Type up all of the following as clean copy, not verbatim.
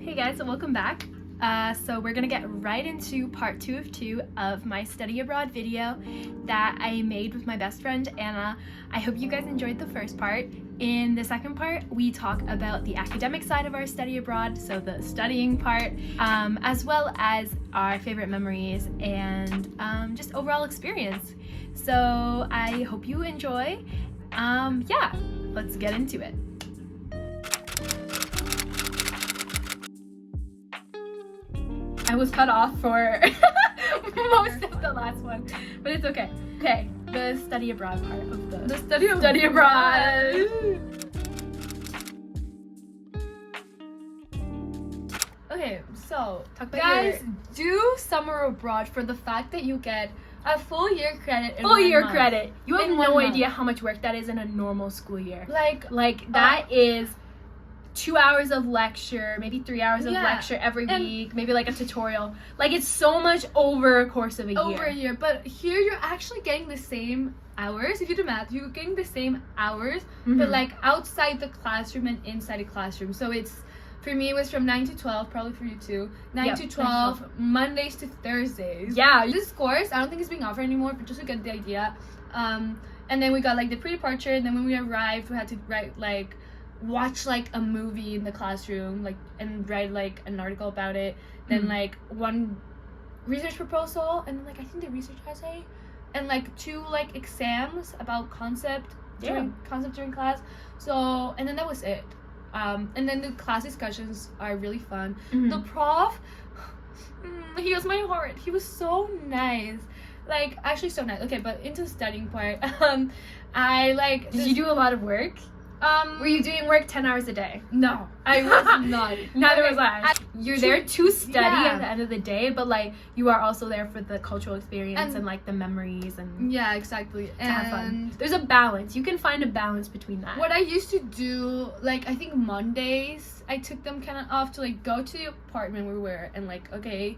Hey guys, so welcome back. So we're gonna get right into part 2 of 2 of my study abroad video that I made with my best friend Anna. I hope you guys enjoyed the first part. In the second part, we talk about the academic side of our study abroad, so the studying part, as well as our favorite memories and just overall experience. So I hope you enjoy. Yeah, let's get into it. I was cut off for most of the last one, but it's okay. Okay, the study abroad part of the study abroad. Okay, so Talk about guys, do summer abroad for the fact that you get a full year credit in full 1 year month. credit. You have In no 1 month. idea how much work that is in a normal school year. Like That is 2 hours of lecture, maybe 3 hours of Yeah, lecture every and- week, maybe like a tutorial. Like it's so much over a course of a year. over a year, but here you're actually getting the same hours. If you do math, you're getting the same hours, but Mhm. like outside the classroom and inside the classroom. So it's, for me, it was from 9 to 12, probably for you too. 9 Yep, to 9 to 12, 12. Mondays to Thursdays. Yeah, This course, I don't think it's being offered anymore, but just to get the idea. And then we got like the pre-departure, and then when we arrived, we had to watch like a movie in the classroom, like, and write like an article about it. Then like one research proposal, and then like I think the research essay, and like 2 like exams about concept during class. So, and then that was it. And then the class discussions are really fun. Mhm. The prof, he was my heart. He was so nice. Like, actually so nice. Okay, but into the studying part, I like... Did you do a lot of work? Were you doing work 10 hours a day? No, I was not. Neither Okay, was I. You're there to study Yeah. at the end of the day, but like you are also there for the cultural experience and like the memories and Yeah, exactly. to have fun. And There's a balance. You can find a balance between that. what I used to do, like, I think Mondays, I took them kind of off to, like, go to the apartment we were and, like, okay,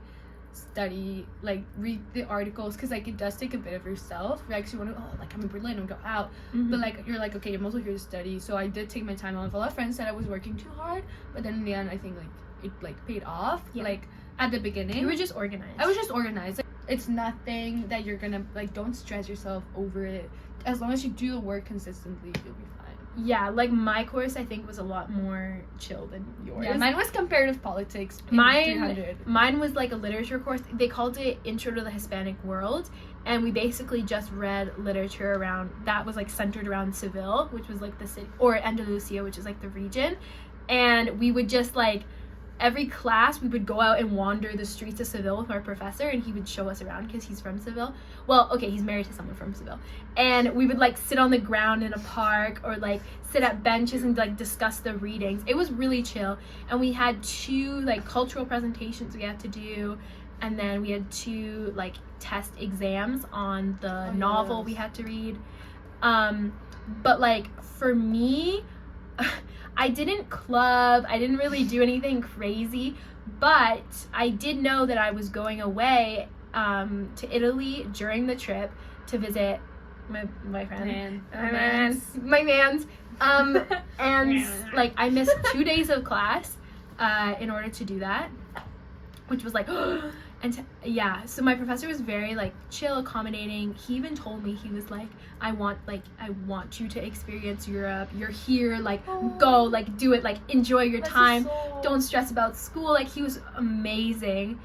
study, like, read the articles, because, like, it does take a bit of yourself. Like, so you want to, like, I'm in Berlin and go out. Mhm. But, like, you're like, okay, you're mostly here to study. So I did take my time off. A lot of friends said I was working too hard, but then in the end, I think, like, it, like, paid off. Yeah. Like, at the beginning. You were just organized. I was just organized. Like, it's nothing that you're gonna, like, don't stress yourself over it. As long as you do the work consistently, you'll be fine. Yeah, like my course I think was a lot more chill than yours. Yeah, mine was comparative politics. Mine 300. Mine was like a literature course. They called it Intro to the Hispanic World, and we basically just read literature around that was like centered around Seville, which was like the city, or Andalusia, which is like the region. And we would just like every class we would go out and wander the streets of Seville with our professor, and he would show us around because he's from Seville. Well, okay, he's married to someone from Seville. And we would like sit on the ground in a park or like sit at benches and like discuss the readings. It was really chill. And we had 2 like cultural presentations we had to do, and then we had 2 like test exams on the novel yes. we had to read. But like for me, I didn't club, I didn't really do anything crazy, but I did know that I was going away to Italy during the trip to visit my friend. My mans. And like I missed 2 days of class in order to do that, which was like so my professor was very like chill, accommodating. He even told me, he was like, I want you to experience Europe. You're here, like go, like do it, like enjoy your time. Don't stress about school. Like he was amazing.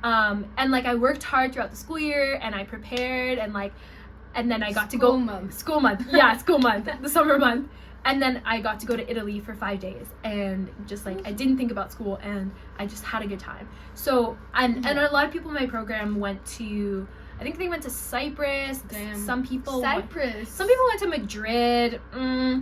And like I worked hard throughout the school year, and I prepared, and then I got to go school month. Yeah, school month, the summer month. And then I got to go to Italy for 5 days, and just like I didn't think about school, and I just had a good time. So and a lot of people in my program went to, I think they went to Cyprus. Damn. Some people Cyprus. Some people went to Madrid.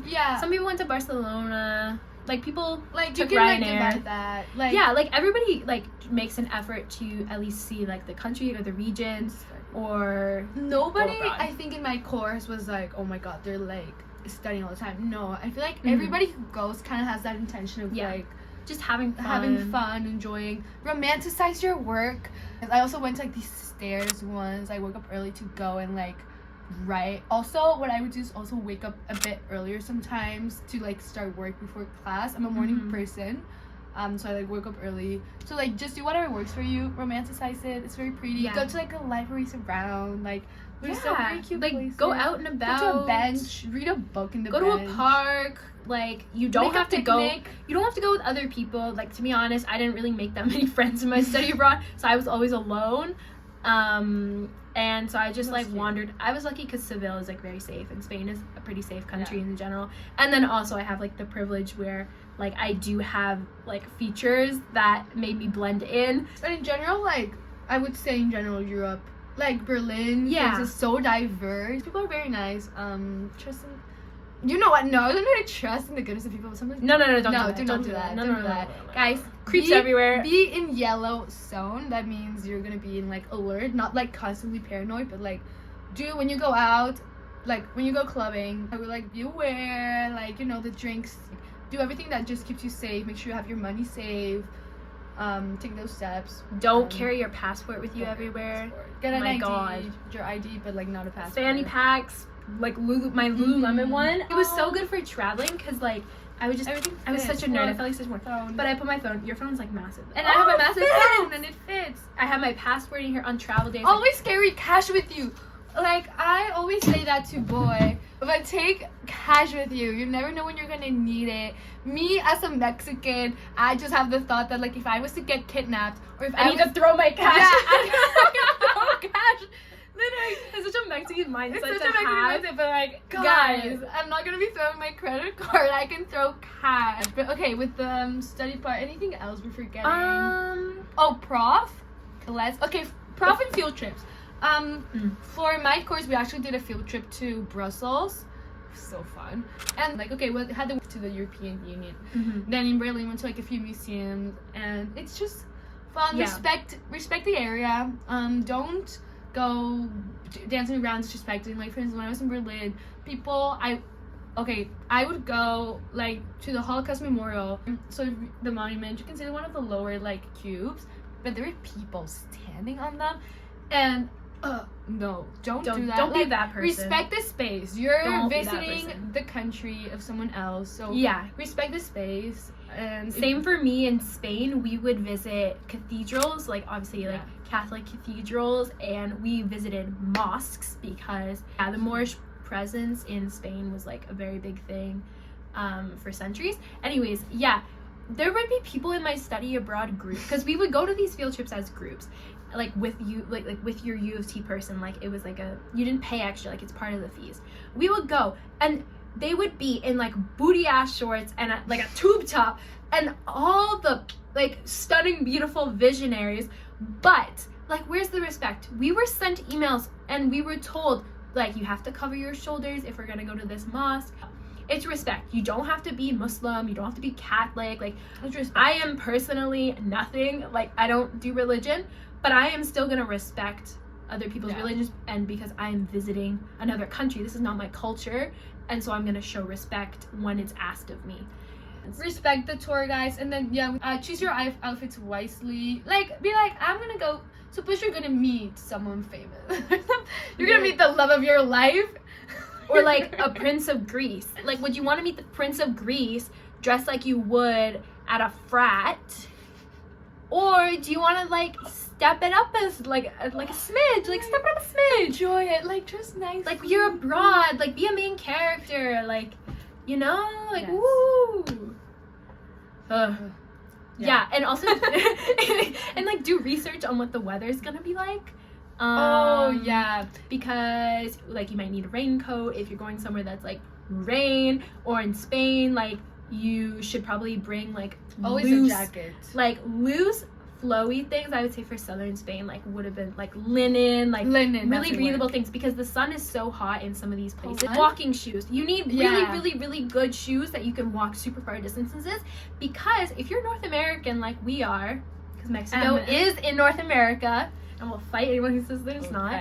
Yeah. Some people went to Barcelona. Like people Like you took can like Ryanair. get that. Like Yeah, like everybody like makes an effort to at least see like the country or the region, or nobody go abroad. I think in my course was like, oh my god, they're like studying all the time. No, I feel like everybody who goes kind of has that intention of like just having fun, enjoying, romanticize your work. I also went to like these stairs once. I woke up early to go and like write. Also, what I would do is also wake up a bit earlier sometimes to like start work before class. I'm a morning person. So I like woke up early. So like just do whatever works for you. Romanticize it. It's very pretty. Yeah. Go to like the libraries around. Like there's so many cute like places. go out and about. Go to a bench. Read a book in the Go bench. to a park. Like you don't Make a have to go. picnic. You don't have to go with other people. Like to be honest, I didn't really make that many friends in my study abroad, so I was always alone. And so I just like wandered. I was lucky because Seville is like very safe, and Spain is a pretty safe country in general. And then also I have like the privilege where like I do have like features that made me blend in. But in general, like I would say in general Europe, like Berlin, is so diverse. People are very nice. Trust in, you know what? No, I don't really trust in the goodness of people. But sometimes No, don't do do not do that. that. No, Don't no, do that, no. guys. Creeps everywhere. Be in yellow zone. That means you're gonna be in like alert, not like constantly paranoid, but like do when you go out, like when you go clubbing, I would like be aware, like you know the drinks. Do everything that just keeps you safe. Make sure you have your money saved. Take those steps. Don't carry your passport with you everywhere. Get an ID, God. your ID, but like not a passport. Fanny packs, like my Lululemon one. It was so good for traveling because like I was such a nerd. I felt like such a phone. But I put my phone. Your phone's like massive. And I have a massive phone and it fits. I have my passport in here on travel days. Always carry cash with you. Like I always say that to boy, but take cash with you. You never know when you're gonna need it. Me as a Mexican, I just have the thought that like if I was to get kidnapped or if I need to throw my cash. Yeah, I throw cash. Literally, it's such a Mexican mindset It's such to a Mexican have. mindset, but like guys, I'm not gonna be throwing my credit card. I can throw cash. But okay, with the study part, anything else we're forgetting? Prof and field trips. For my course, we actually did a field trip to Brussels. So fun. And like, okay, we had to to the European Union. Then in Berlin, went to like a few museums, and it's just fun. Yeah. Respect the area. Don't go dancing around disrespecting. Like for instance, when I was in Berlin, I would go like to the Holocaust Memorial, so the monument. You can see one of the lower like cubes, but there were people standing on them, and no, don't do that. Don't be like, that person. Respect the space. You're Don't be that visiting person. the country of someone else, so respect the space. And same for me in Spain. We would visit cathedrals, like obviously like Catholic cathedrals, and we visited mosques because the Moorish presence in Spain was like a very big thing for centuries. Anyways, there would be people in my study abroad group because we would go to these field trips as groups, like with you, like with your UOFT person. Like it was like you didn't pay extra, like it's part of the fees. We would go and they would be in like booty ass shorts and like a tube top and all the like stunning beautiful visionaries, but like where's the respect? We were sent emails and we were told like you have to cover your shoulders if we're gonna go to this mosque. It's respect. You don't have to be Muslim, you don't have to be Catholic. Like I am personally nothing, like I don't do religion, but I am still gonna respect other people's religions, and because I am visiting another country, this is not my culture, and so I'm gonna show respect when it's asked of me. Respect the tour guys, and then choose your outfits wisely. Like be like, I'm gonna go. Suppose you're gonna meet someone famous. You're gonna meet the love of your life. Or like a Prince of Greece. Like, would you want to meet the Prince of Greece dressed like you would at a frat? Or do you want to like step it up as like a smidge? Like step it up a smidge. Enjoy it. Like dress nice. Like you're abroad. Like be a main character. Like, you know, like woo. Yeah, and also and like do research on what the weather's gonna be like. Because like you might need a raincoat if you're going somewhere that's like rain, or in Spain like you should probably bring like always loose, a jacket, like loose flowy things. I would say for southern Spain like would have been like linen, really breathable things, because the sun is so hot in some of these places. Walking shoes, you need really good shoes that you can walk super far distances, because if you're North American like we are, because Mexico is in North America, and we'll fight anyone who says that it's not.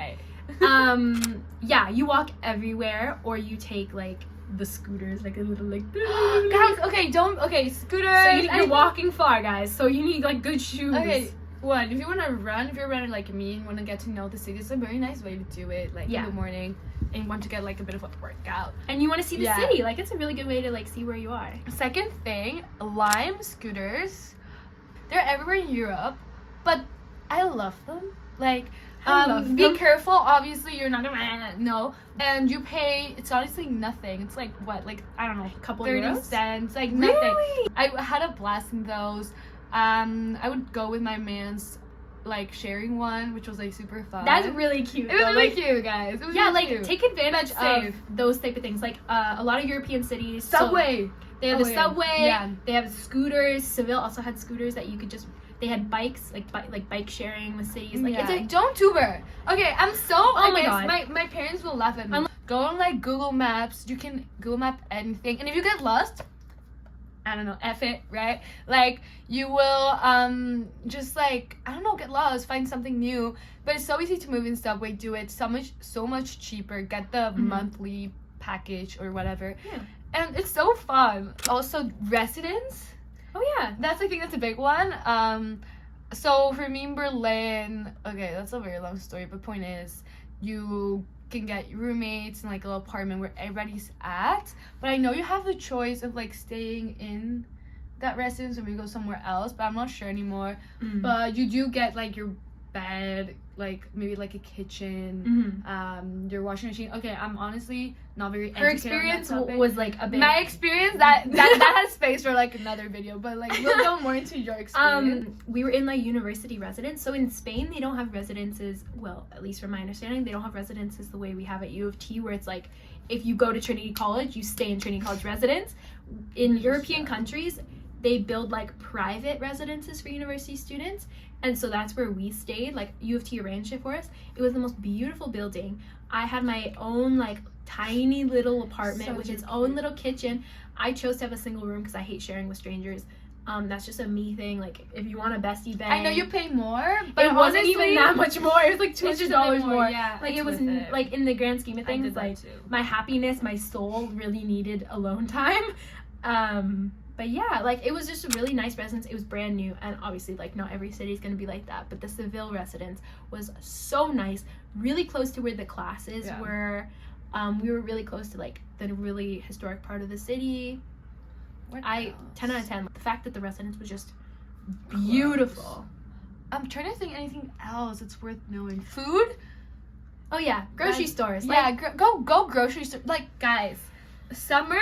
You walk everywhere, or you take like the scooters, like a little like guys, scooters. So you're walking far, guys, so you need like good shoes. If you want to run, if you're running like me and want to get to know the city, it's a very nice way to do it, like in the morning, and you want to get like a bit of a workout, and you want to see the city. Like it's a really good way to like see where you are. Second thing, Lime scooters They're everywhere in Europe, but I love them. Like, love be them. careful. Obviously, you're not gonna no, and you pay. It's honestly nothing. It's like what, like I don't know, A couple 30 euros? cents, like nothing. Really? I had a blast in those. I would go with my man's like sharing one, which was like super fun. That's really cute. It was though. really Like, cute, guys. It was yeah, really like cute. take advantage That's of safe. those type of things. Like a lot of European cities. so Subway. they have the subway. Yeah. They have scooters. Seville also had scooters that you could just. They had bikes, like bike sharing with cities. Like Yeah. it's Don't Uber. Okay, I'm so. Oh my guess God. My parents will laugh at me. Go on like Google Maps. You can Google Map anything, and if you get lost, I don't know, F it, right? Like you will just like I don't know, get lost, find something new. But it's so easy to move in Subway. Do it so much cheaper. Get the monthly package or whatever. Yeah. And it's so fun. Also, residence. Oh yeah. That's I think that's a big one. So for me in Berlin, okay, that's a very long story, but point is you can get roommates in like a little apartment where everybody's at. But I know you have the choice of like staying in that residence or maybe go somewhere else, but I'm not sure anymore. But you do get like your bed, like maybe like a kitchen, your washing machine. Okay, I'm honestly not very Her educated on that experience topic. was like a bit. My experience that has space for like another video, but like we'll go more into your experience. We were in like university residence. So in Spain, they don't have residences. Well, at least from my understanding, they don't have residences the way we have at UOFT, where it's like if you go to Trinity College, you stay in Trinity College residence. In European countries, they build like private residences for university students, and so that's where we stayed. Like UOFT arranged it for us. It was the most beautiful building. I had my own like tiny little apartment with its own little kitchen. I chose to have a single room because I hate sharing with strangers. That's just a me thing. Like if you want a bestie bed, I know you pay more, but it wasn't honestly, even that much more. It was like it's just $200 more, more. yeah, Like it's it was worth it. like in the grand scheme of I things, did that like too. my happiness, my soul really needed alone time. But yeah, like it was just a really nice residence. It was brand new, and obviously like not every city is gonna be like that. But the Seville residence was so nice, really close to where the classes were. We were really close to like the really historic part of the city. What 10 else? out of 10. The fact that the residence was just beautiful. I'm trying to think anything else that's worth knowing. Food? Oh yeah, grocery Guys, stores. Yeah, Like, go grocery store. Like guys, summer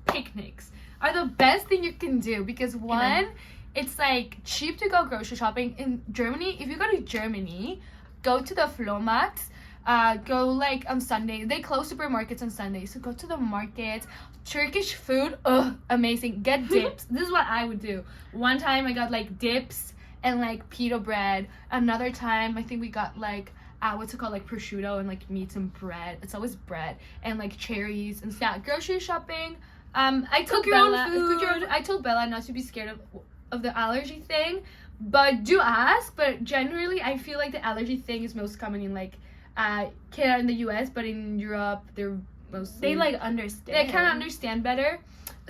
picnics are the best thing you can do because one, it's like cheap to go grocery shopping in Germany. If you go to Germany, go to the Flohmarkt. Go like on Sunday. They close supermarkets on Sunday, so go to the market. Turkish food, amazing. Get dips. This is what I would do. One time I got like dips and like pita bread. Another time I think we got like what's it called, like prosciutto and like meats and bread. It's always bread and like cherries and stuff. Grocery shopping. I told Cook your own Bella. Cook your own food. food. I told Bella not to be scared of the allergy thing, but do ask. But generally, I feel like the allergy thing is most common in like Canada and the US, but in Europe they're mostly they like understand. they kind of understand better.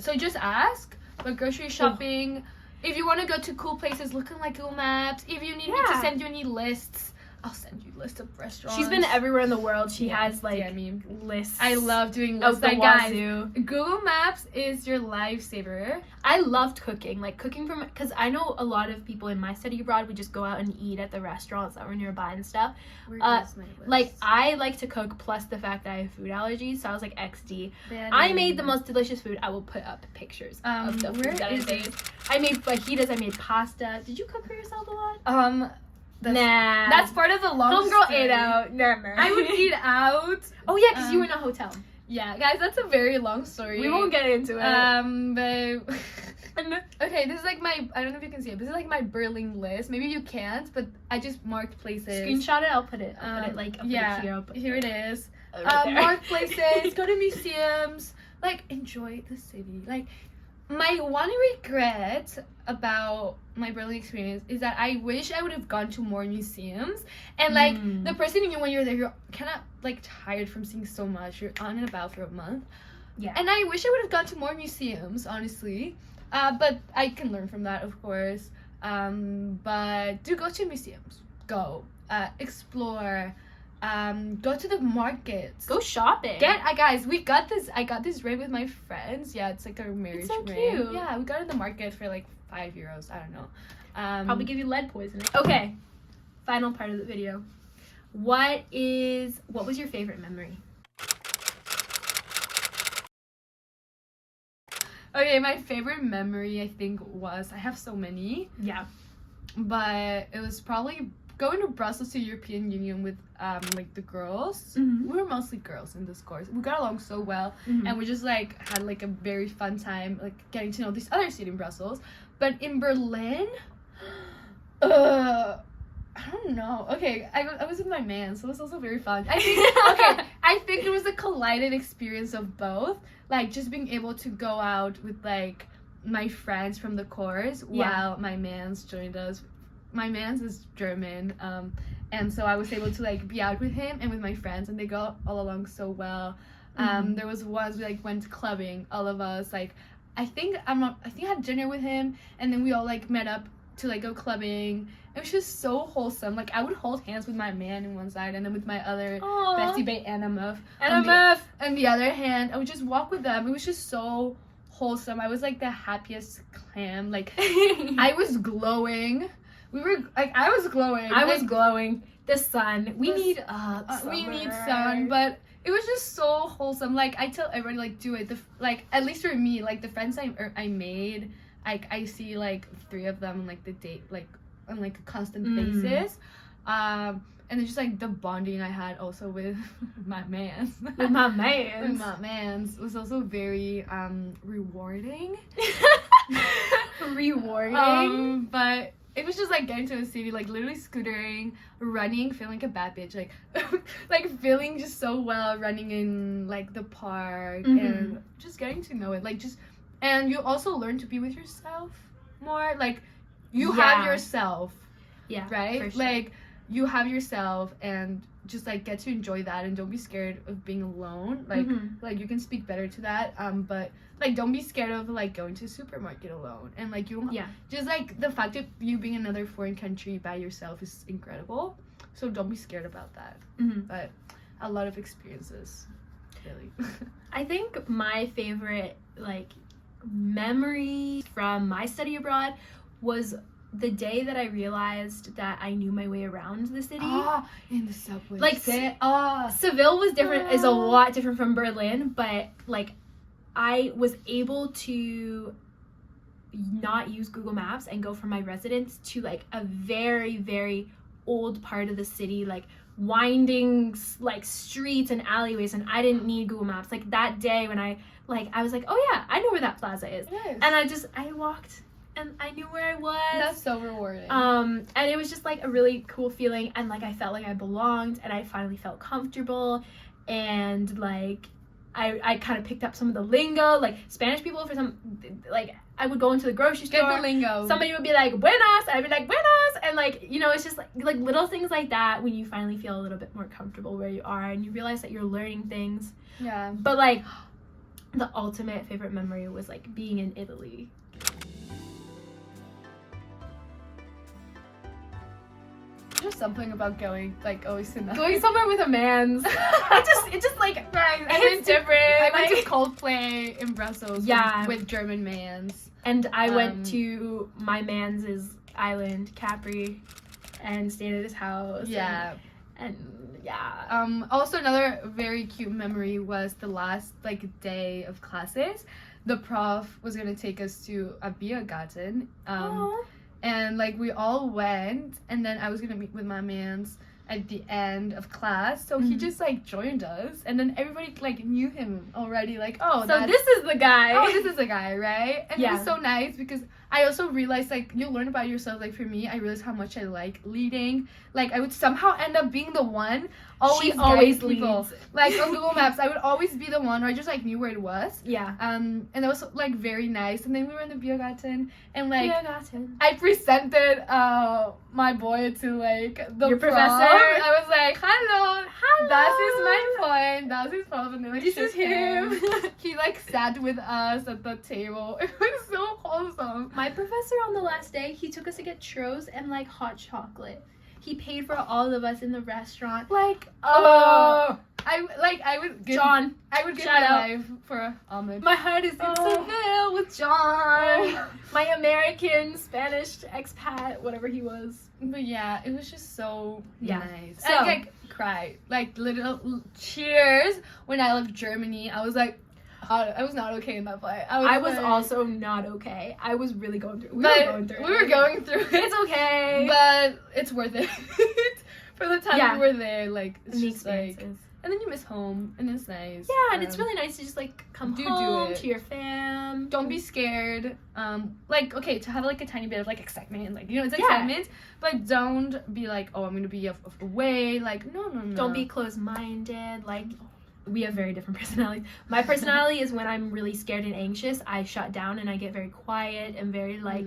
So just ask. But grocery shopping, if you want to go to cool places, look on like Google Maps. If you need me to Yeah. send you any lists, I'll send you lists of restaurants. She's been everywhere in the world. She has like I mean, lists. I love doing out lists. the Like, guys, wazoo. Google Maps is your lifesaver. I loved cooking. Like cooking from, because I know a lot of people in my study abroad would just go out and eat at the restaurants that were nearby and stuff. Where is my list? Like I like to cook, plus the fact that I have food allergies, so I was like XD. I made the most delicious food. I will put up pictures of the where food that I is made. I made fajitas. I made pasta. Did you cook for yourself a lot? That's, Nah. that's part of the long homegirl story. ate out. Never. I would eat out. Oh yeah, because you were in a hotel. Yeah, guys, that's a very long story. We won't get into it. But okay, this is like my, I don't know if you can see it, but this is like my Berlin list. Maybe you can't, but I just marked places. Screenshot it. I'll put it. I'll put it like I'll put it here. I'll put here it is. right there. Mark places, go to museums, like enjoy the city. Like my one regret about my Berlin experience is that I wish I would have gone to more museums. And like the person you when you're there, you're kind of like tired from seeing so much. You're on and about for a month. Yeah. And I wish I would have gone to more museums, honestly. But I can learn from that, of course. But do go to museums. Go explore. go to the markets. Go shopping. Guys, I got this ring with my friends. Yeah, it's like a marriage so ring. cute. Yeah, we got it in the market for like €5. I don't know. Probably give you lead poisoning. Okay, final part of the video. What was your favorite memory? Okay, my favorite memory I think was, I have so many, Yeah. but it was probably going to Brussels to European Union with like the girls. Mhm. We were mostly girls in this course. We got along so well, Mhm. and we just like had like a very fun time like getting to know this other city in Brussels. But in Berlin, I don't know. Okay, I was with my man, so it was also very fun. I think it was a collided experience of both. Like, just being able to go out with, like, my friends from the course while my man's joined us. My man's is German, and so I was able to, like, be out with him and with my friends, and they got all along so well. There was once we, like, went clubbing, all of us, like, I think I had dinner with him, and then we all, like, met up to, like, go clubbing. It was just so wholesome. Like, I would hold hands with my man on one side, and then with my other bestie bae, Anna Muff. On the other hand, I would just walk with them. It was just so wholesome. I was, like, the happiest clam. Like, I was glowing. I was glowing. I was glowing. The sun. We need sun, but it was just so wholesome. Like, I tell everybody, like, do it. Like, at least for me, like, the friends I made, like, I see, like, 3 of them on, like, the date, like, on, like, a constant basis. And then just, like, the bonding I had also with my mans. With my mans. With my mans was also very rewarding. Rewarding. But it was just, like, getting to a city, like, literally scootering, running, feeling like a bad bitch, like, like, feeling just so well, running in, like, the park, and just getting to know it, like, just, and you also learn to be with yourself more, like, you have yourself, right? For sure. Like, you have yourself, and just, like, get to enjoy that, and don't be scared of being alone, like, like, you can speak better to that, but, like, don't be scared of, like, going to a supermarket alone, and, like, you just, like, the fact of you being in another foreign country by yourself is incredible, so don't be scared about that. But a lot of experiences, really. I think my favorite, like, memory from my study abroad was the day that I realized that I knew my way around the city. In the subway. Like, Seville was different, is a lot different from Berlin, but, like, I was able to not use Google Maps and go from my residence to, like, a very, very old part of the city, like, winding, like, streets and alleyways, and I didn't need Google Maps. Like, that day when I was like, oh yeah, I know where that plaza is. Yes. And I walked and I knew where I was. That's so rewarding. And it was just, like, a really cool feeling, and, like, I felt like I belonged, and I finally felt comfortable, and, like, I kind of picked up some of the lingo, like, Spanish people, for some, like, I would go into the grocery store. Get the lingo. Somebody would be like, buenas, and I'd be like, buenas, and, like, you know, it's just, like little things like that when you finally feel a little bit more comfortable where you are, and you realize that you're learning things. Yeah. But, like, the ultimate favorite memory was, like, being in Italy. Just something about going, like, always to nothing. Going somewhere with a man's. it just like, it's different. I went like, to Coldplay in Brussels with German mans. And I went to my man's island, Capri, and stayed at his house. Yeah. And also another very cute memory was the last, like, day of classes. The prof was gonna take us to a Biergarten. And, like, we all went, and then I was gonna meet with my mans at the end of class, so he just, like, joined us, and then everybody, like, knew him already, like, so this is the guy. Oh, this is the guy, right? And it was so nice, because I also realized, like, you learn about yourself, like, for me, I realized how much I like leading. Like, I would somehow end up being the one always leads. Like, on Google Maps, I would always be the one, or I just, like, knew where it was. Yeah. And that was, like, very nice. And then we were in the Biergarten, and, like, Biergarten. I presented my boy to, like, the Your prof. professor. I was like, hello, that is my point, that is prof, and then, like, This is him. He, like, sat with us at the table. It was so wholesome. My professor on the last day, he took us to get churros and, like, hot chocolate. He paid for all of us in the restaurant. Like, Oh, I would give John. I would give Shout my out. life for Ahmed. My heart is in Seville with John. My American, Spanish expat, whatever he was. But yeah, it was just so nice. So- I like cried. Like little cheers when I left Germany. I was like, I was not okay in that flight. I was like- also not okay. I was really going through. We but were going through. We were going through it. It's okay. But it's worth it. For the time Yeah. we were there, like it's The just like, experiences. and then you miss home, and it's nice. Yeah, and it's really nice to just like come do home it. to your fam. Don't be scared. Like okay, to have like a tiny bit of like excitement, like you know, it's Yeah. excitement, but don't be like, oh, I'm gonna be away. Like no. Don't be closed-minded. Like, we have very different personalities. My personality is when I'm really scared and anxious, I shut down and I get very quiet and very like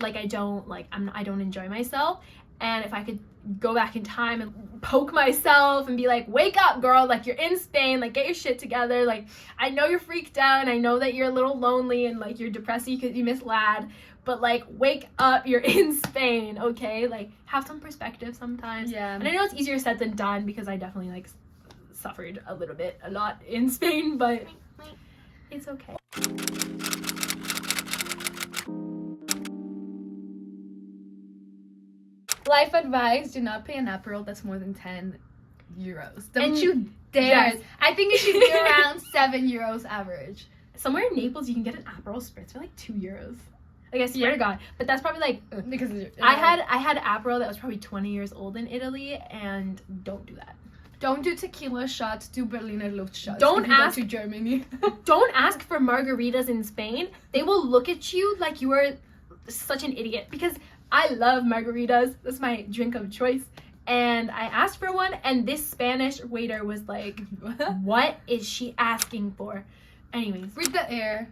I don't enjoy myself. And if I could go back in time and poke myself and be like, wake up, girl, like you're in Spain, like get your shit together. Like I know you're freaked out and I know that you're a little lonely and like you're depressed because you miss Lad, but like wake up, you're in Spain, okay? Like have some perspective sometimes. Yeah. And I know it's easier said than done because I definitely like suffered a lot in Spain, but it's okay. Life advice: do not pay an Aperol that's more than 10 euros. Don't And- you dare. yes. I think it should be around 7 euros average. Somewhere in Naples, you can get an Aperol spritz for like €2. Like I swear to God, but that's probably like Because I had Aperol that was probably 20 years old in Italy, and don't do that. Don't do tequila shots. Do Berliner Luft shots. Don't if you go ask- to Germany. Don't ask for margaritas in Spain. They will look at you like you are such an idiot because I love margaritas. That's my drink of choice. And I asked for one, and this Spanish waiter was like, "What is she asking for?" Anyways, Breathe the air.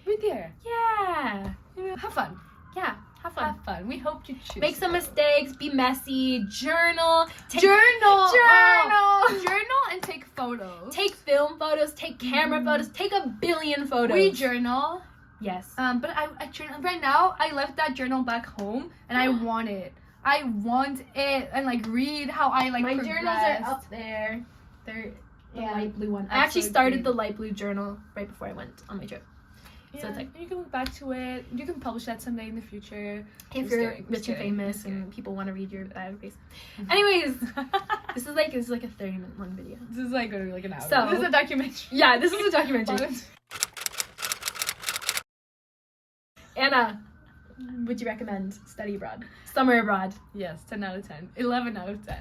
Breathe the air. yeah, Have fun. yeah, have fun. Have fun. We hope you choose. Make some to. mistakes. Be messy. Journal. Journal. Journal. Journal and take photos. Take film photos. Take camera photos. Take a billion photos. We journal. Yes. But I journal right now. I left that journal back home, and I want it. I want it and like read how I like. My progressed. journals are up there. They're the Yeah. light blue one. I That's actually so started cute. the light blue journal right before I went on my trip. Yeah, So it's like, you can look back to it. You can publish that someday in the future. if Just you're kidding, rich just and kidding, famous just and kidding. people want to read your biographies. Anyways, this is like a 30-minute long video. This is like gonna be like an hour. So- This is a documentary. Yeah, this is a documentary. Anna, would you recommend study abroad? Summer abroad? Yes, 10 out of 10. 11 out of 10.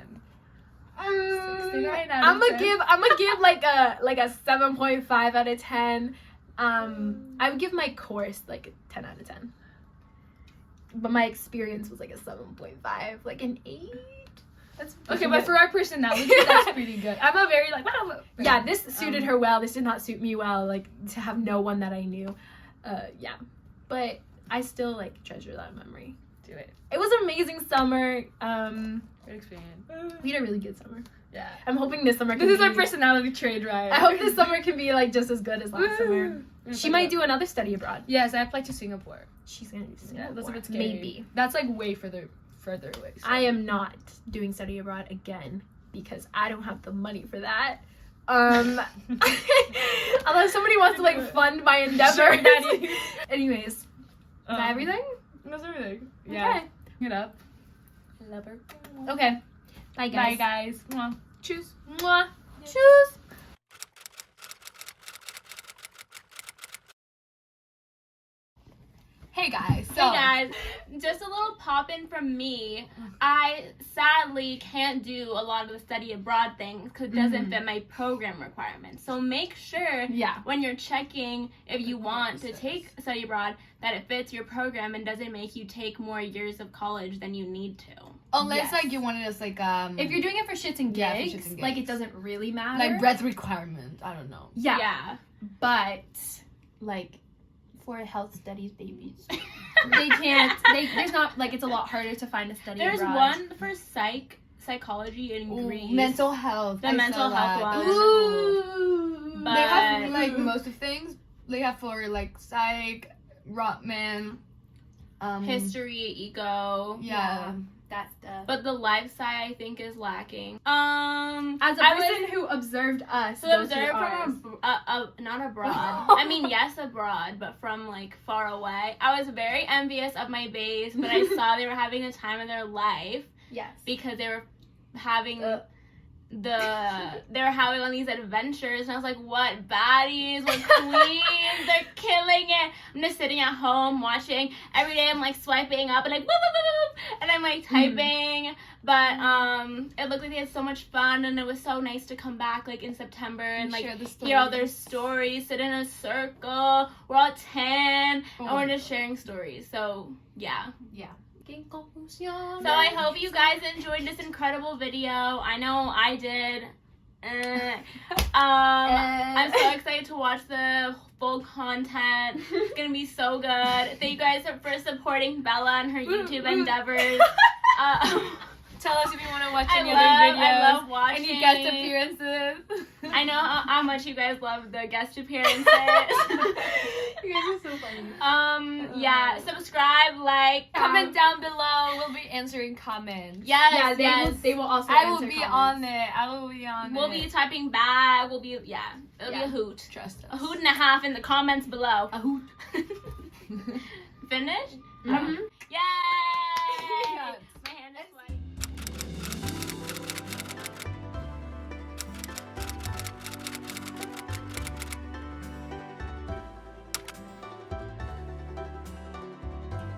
69 out I'm of gonna 10. give like a 7.5 out of 10. I would give my course like a 10 out of 10. But my experience was like a 7.5, like an 8. That's Okay, but for our personality, that's pretty good. I'm a very like, wow. yeah, this suited her well. This did not suit me well. Like to have no one that I knew. Yeah, but I still like treasure that memory. Do it. It was an amazing summer. Good experience. We had a really good summer. Yeah. I'm hoping this summer can This is be, our personality trade, right? I hope this summer can be like just as good as last summer. Woo. She might do another study abroad. Yes, I applied to Singapore. She's gonna do Yeah, that's a Singapore. bit scary. Maybe. That's like way further away. So. I am not doing study abroad again because I don't have the money for that. Unless somebody wants to like fund my endeavor. Sure, Daddy. Anyways, is that everything? That's everything. Yeah. Okay. Get up. Love her. Okay. Bye guys. Bye, guys. Mwah. Choose. Mwah. Choose. Hey guys. So, Hey guys, just a little pop in from me. I sadly can't do a lot of the study abroad things because it doesn't fit my program requirements. So make sure Yeah. when you're checking if you want to take study abroad that it fits your program and doesn't make you take more years of college than you need to. unless Yes. like you wanted us like If you're doing it for shits and Yeah, for gigs, shits and like it gigs. doesn't really matter. like breadth requirement, I don't know. Yeah. But like for health studies babies, they can't. There's not like it's a lot harder to find a study There's abroad. one for psychology in Greece. Mental health. The I mental saw health that. one. Ooh. But- They have like most of things. They have for like psych, Rotman, history, ego, Yeah. that stuff. But the life side, I think, is lacking. As a person who observed us, so observed from not abroad. I mean, yes, abroad, but from like far away. I was very envious of my base, but I saw they were having a time of their life. Yes. Because they were having they were having on these adventures, and I was like, what baddies, what queens, they're killing it. I'm just sitting at home watching. Every day I'm like swiping up and like boop, boop, boop, boop, and I'm like typing. But it looked like they had so much fun, and it was so nice to come back like in September and like hear all their stories, sit in a circle, we're all tan, and we're just sharing stories. So yeah. So I hope you guys enjoyed this incredible video. I know I did. I'm so excited to watch the full content. It's gonna be so good. Thank you guys for supporting Bella and her YouTube endeavors. Tell us if you want to watch any other videos. I love watching. Any guest appearances. I know how much you guys love the guest appearances. You guys are so funny. Yeah, subscribe, like, comment down below. We'll be answering comments. Yes, they will also I will answer be comments. on it. We'll be typing back. It'll be a hoot. Trust us. A hoot and a half in the comments below. A hoot. Finished? Mm-hmm.